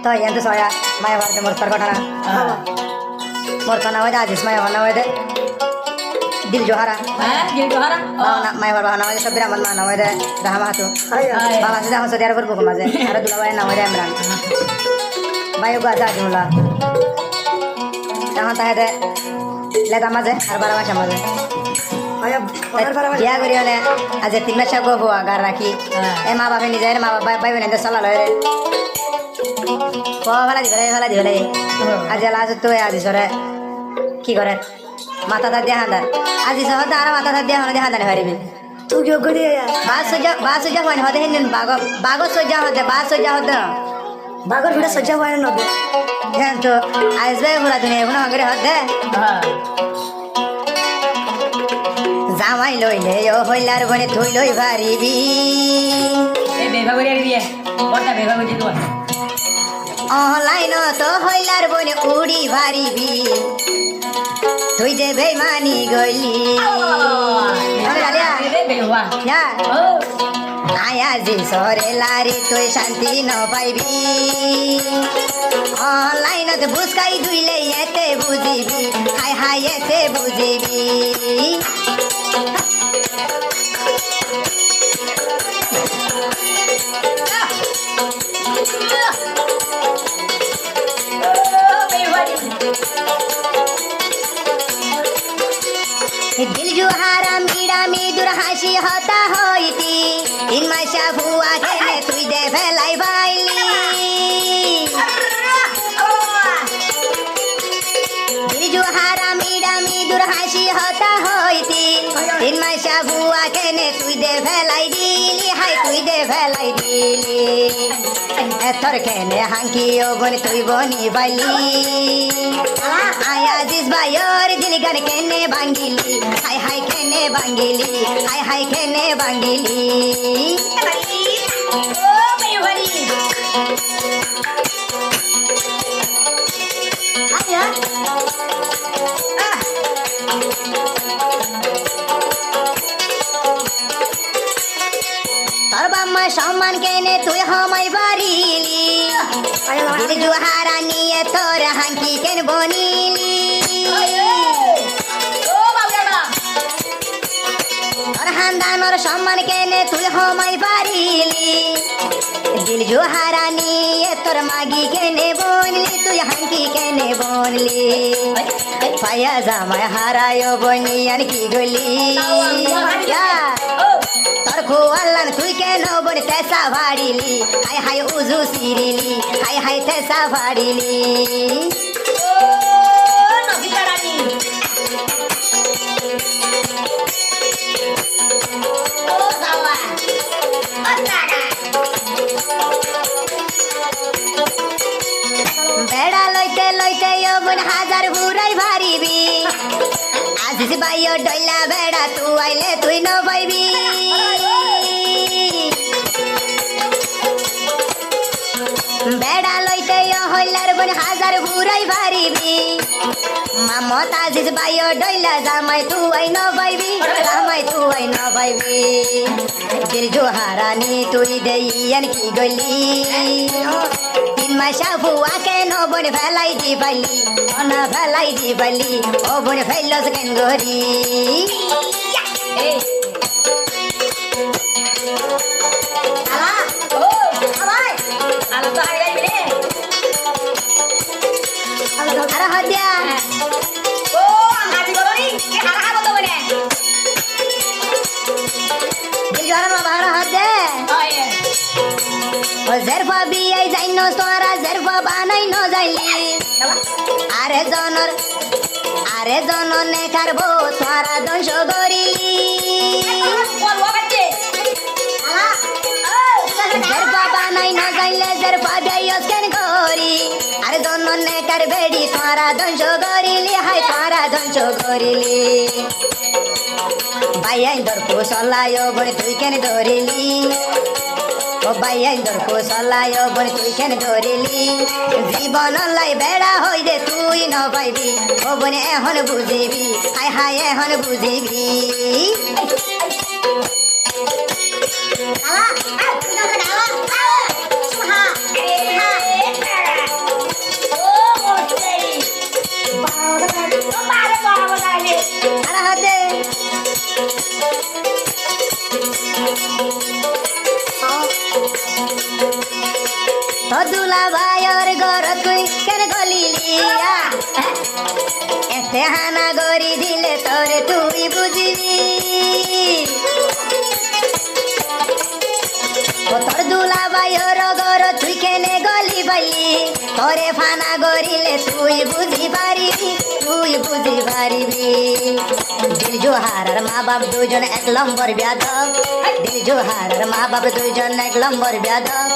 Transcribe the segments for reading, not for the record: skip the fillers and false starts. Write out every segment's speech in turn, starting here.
তো ಎಂತ ಸೋಯ ಮಾಯ ವಾರ್ತೆ ಮುರ್ತಾರ ಕೊಟ್ಟಣ ಮುರ್ತಾನ ಹೋಯ್ದೆ ಆದಿಸ್ ಮಾಯ ಹೊನ್ನ ಹೋಯ್ದೆ दिल जोहारा दिल जोहारा ना माय बाबा ना होयदे सबरा मन ना होयदे रहमा हातु बाबा से हम सदियार पर बुक माजे अरे दुलाबाई ना होयदे इमरान बायो को आजा जुमला जहां ताहे दे ले दामाजे हर बारा माशा माजे आया बिया गरियोने आज 3 मास गो हुआ घर राखी ए माँ बाप निजे माँ बाप भाई बहन सला लय रे को वाला दिबले आज लाज तो आज सरे की करे माता दा देहा दा আজি সহদা আর মাথা ধর দিয়া হনে দেখা দানে হারিবি তুই কি করি বাস সজ্জা হন হদে হিন বাগ সজ্জা হদে বাস সজ্জা হদে বাগর ভিড়ে সজ্জা হয় না বে হ্যাঁ তো আসবে পুরা দুনিয়া এখন হগরে হদে জামাই লইলে ও হইলার বনে তুই লই ভারিবি এ বেভা করে দিয়ে বড়টা বেভা করে দিও অনলাইন তো হইলার বনে উড়ি ভারিবি তুই যে বেমানি গইলি আয়া যে সরে লারি তুই শান্তি ন পাইবি অনলাইনত বুঝকাই দুইলে এতে বুঝিবি হাই হাই এতে বুঝিবি दिल जुहारा मीरा में दुरहासी होता होइती इन माशा हुआ के ने तुई दे फैलाई बाइली दिल जुहारा मीरा में दुरहासी होता होइती इन माशा हुआ के ने तुई दे फैलाई दिली हाय तुई दे फैलाई दिली एथर के ने हांकी ओ बन तुई बनी बाइली आया जिस बायोर दिल गन केने बांगिली हाय हाय केने बांगिली हाय हाय केने बांगिली ओ बेवरी আয়া তোর বাম্মা সম্মান কেনে তুই হামাই বাড়িলি দিল জুহারা নিয়ে তোর হাঙ্কি কেন বনিলি তোর হান্দানোর সম্মান কেনে তুই হামাই বাড়িলি দিল জুহারা নিয়ে তোর মাগি কেনে বনলি তুই হাঙ্কি কেনে বনলি পায়া জামাই হারায় বনিয়ান কি গলি তোর খুয়াল্লান তুই কেন বনে তেসা ভাড়িলি হাই হাই উজু সিরিলি হাই হাই তেসা ভাড়িলি বেড়া লইতে লইতে বোন হাজার ঘুরাই ভারিবি আজিস বাইও ডইলা বেড়া তুই আইলে তুই ন পাইবি বেড়া লইতে হইলার বোন হাজার ঘুরাই ভারিবি মামত আজিস বাইও ডইলা জামাই তুই আই ন পাইবি জামাই তুই আই ন পাইবি দিল জোহারানি তুই দেইয়ান কি গলি মাসা ফুয়া কেন বন ফেলাই দি পালি অনা ফেলাই দি পালি ও বন ফেল কেন গরি আর হদ্যা ও হাজি গরি কে হারা হাবো তো বলে দিল জোহারা মা বাহার হদ্দে ও জেরফা বিয়াই যাইন তোরা জেরফা বানাই ন যাইলি আরে জনর নে কারবো তোরা দংশ করিলি জেরফা বানাই ন যাইলে জেরফা বিয়াই কেন করি আরে জনর নে কার বেড়ি তোরা দংশ করিলি হাই তোরা দংশ করিলি ভাইয়াই দরপো সলায়ো বনে তুই কেন ধরিলি ও ভাইয়াই দরপো সলায়ো বনে তুই কেন ধরিলি জীবন লাই বেড়া হই দে তুই ন পাইবি ও বনে এখন বুঝিবি হায় হায় এখন বুঝিবি তোর দুলা ভাইয়ের ঘরত তুই কেন গলিলি এতে হানা গরি দিলে তোরে তুই বুঝিবি ও তোর দুলা ভাইয়ের ঘর তুই কেনে গলি বলি তোরে ফানা গরিলে তুই বুঝি পারিবি দিল জোহারার মা বাপ দুজন এক নম্বর ব্যাধব দিল জোহারার মা বাপ দুজন এক নম্বর ব্যাধব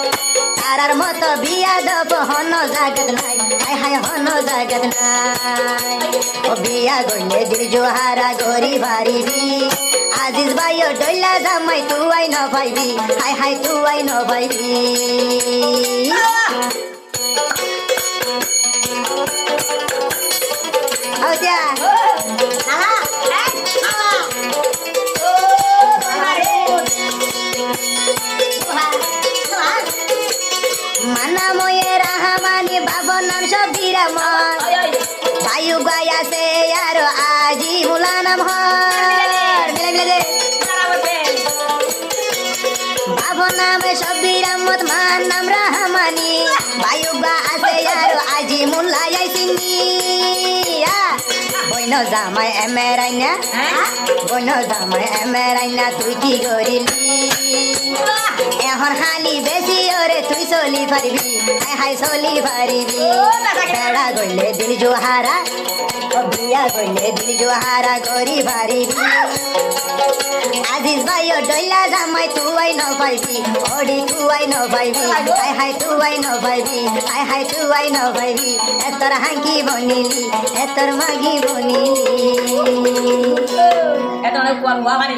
তারার মতো বিয়াদব হন জাগত নাই হায় হায় হন জাগত নাই ও বিয়া গইলে দিল জোহারা গরি বাড়িবি আজিজ ভাইও ডইলা জামাই তুই ন পাইবি হায় হায় তুই ন পাইবি হৌজা মানা ময়ে রাহামানি বাবর নাম সবিরামন বায়ু গায়া সে আর আজি মুলা নাম হর মিলে বাবর নাম সবিরামত মান নাম রাহামানি বায়ু গা আছে আর আজি মুলা যাই সিংহি বইন জামাই এমেরাইনা বইন জামাই এমেরাইনা তুই কি করিলি এখন খালি বেশি ওরে তুই চলি পারিবি হাই হাই চলি পারিবি বেড়া গইলে দিল জোহারা বিয়া গইলে দিল জোহারা করি পারিবি আজিজ ভাইও ডইলা জামাই তুই ন পাইবি ওডি তুই ন পাইবি হাই হাই তুই ন পাইবি হাই হাই তুই ন পাইবি এতর হাঙ্কি বনিলি এতর মাগি বনিলি এত অনেক কোয়া মানে